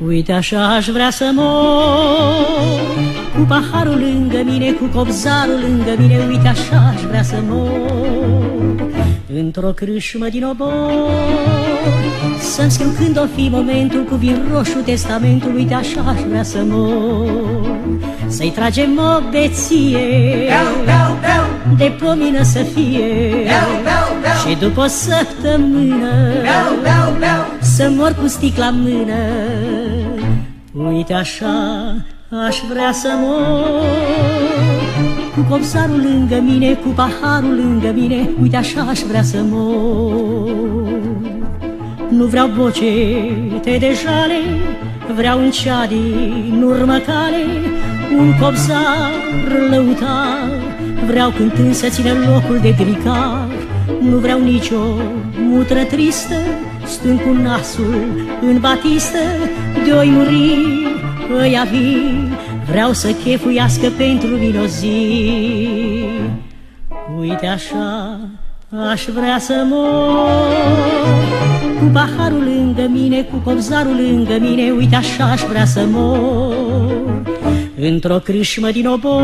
Uite așa aș vrea să mor, cu paharul lângă mine, cu copzarul lângă mine. Uite așa aș vrea să mor, într-o crâșmă din obor, să-mi scriu când o fi momentul, cu vin roșu testamentul. Uite așa aș vrea să mor, să-i tragem o beție, de pomină să fie, și după o săptămână să mor cu sticla în mână. Uite așa aș vrea să mor, cu copzarul lângă mine, cu paharul lângă mine. Uite așa aș vrea să mor. Nu vreau bocete de jale, vreau în cea din urmă cale un copzar lăutar. Vreau cântând să țină locul de gricar. Nu vreau nicio mutră tristă, stând cu nasul în batistă. De-oi muri ăia vii, vreau să chefuiască pentru mine o zi. Uite așa aș vrea să mor, cu paharul lângă mine, cu copzarul lângă mine. Uite așa aș vrea să mor, într-o crâșmă din obor,